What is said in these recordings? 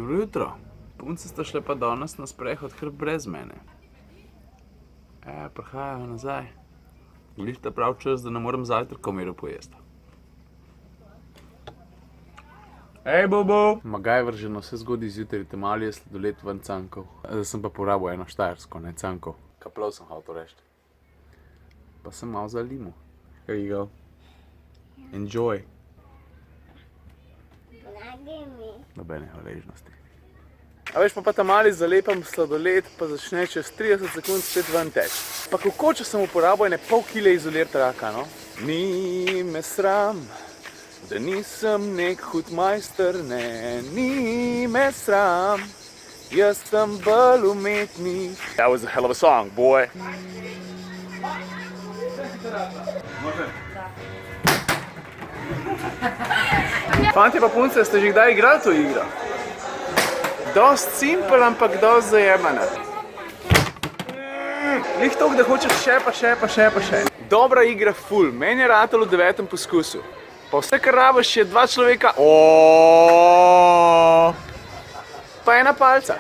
Dobro jutro. Punce sta šle pa danes na sprehod kar brez mene. Prihajajo nazaj. Glih ta prav čas, da ne morem zajtrka v miru pojesti. Hej, Bobo! MacGyver že na vse zgodi zjutraj temali je sladoled ven cankov. Zdaj sem pa porabil eno štajersko, ne cankov. Kaplov sem hotel reči. Pa sem malo zalimal. Here you go. Enjoy. Nobene hvaležnosti. A veš, pa tamali zalepam sladoled, pa začne čez 30 sekund spet ven teč. Pa kako, če sem uporabil ene pol kile izolirt raka, no? Ni me sram, da nisem nek hud majster, ne, ni me sram, jaz sem bolj umetnik. That was a hell of a song, boy. Fantje pa punce, ste že kdaj igrali to igro? Dost simpel, ampak dost zajemana. Lih toliko, da hočeš še. Dobra igra ful, meni je ratalo v 9. poskusu. Pa vse, kar rabiš, je 2 človeka. Pa ena palca.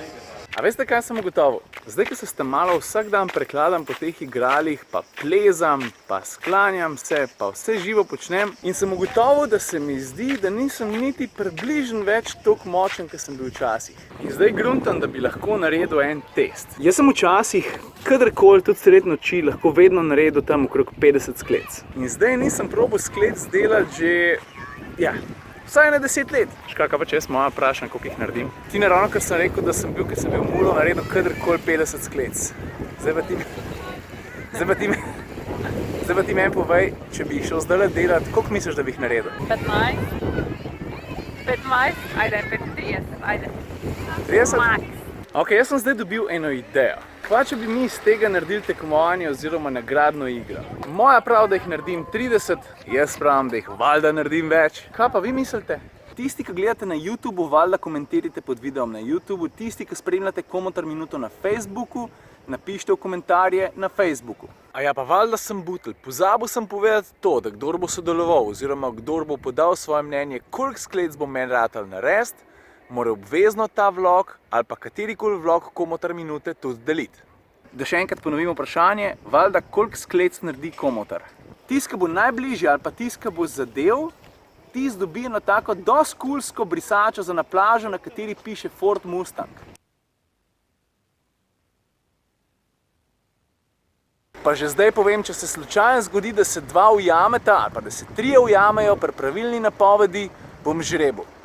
A veste, kaj sem ugotovil? Zdaj, ko se s tem malo vsak dan prekladam po teh igralih, pa plezam, pa sklanjam se, pa vse živo počnem in sem ugotovil, da se mi zdi, da nisem niti približno več toliko močen, kot sem bil včasih. In zdaj gruntam, da bi lahko naredil en test. Jaz sem včasih, kadarkoli, tudi sred noči, lahko vedno naredil tam okrog 50 sklec. In zdaj nisem probal sklec delati že, vsaj na 10 let. Škaka pa če jaz moja vprašam, koliko jih naredim. Ti ravno, kar sem rekel, da sem bil, ker sem bil mulo, naredil kadarkoli 50 sklec. Zdaj pa ti meni povej, če bi jih šel zdaj delati, koliko misliš, da bi jih naredil? 15, ajde, 30, ajde. 30? Max. Ok, jaz sem zdaj dobil eno idejo. Kva, če bi mi iz tega naredili tekmovanje oziroma nagradno igro? Moja prav, da jih naredim 30, jaz pravim, da jih valjda naredim več. Kaj pa vi mislite? Tisti, ki gledate na YouTubeu, valjda komentirajte pod videom na YouTubeu. Tisti, ki spremljate Komotar minuto na Facebooku, napišite v komentarje na Facebooku. A ja, pa valjda sem butelj. Pozabil sem povedati to, da kdor bo sodeloval oziroma kdor bo podal svoje mnenje, koliko sklec bo meni ratal narediti, mora obvezno ta vlog ali pa katerikoli vlog Komotar minute tudi deliti. Da še enkrat ponovim vprašanje, valjda koliko sklec naredi Komotar. Tisti, ki bo najbližji ali pa tisti, ki bo zadev, tisti dobi eno tako dosti kulsko brisačo za na plažo, na kateri piše Ford Mustang. Pa že zdaj povem, če se slučajno zgodi, da se 2 ujameta ali pa da se 3 ujamejo pri pravilni napovedi, bom žrebil.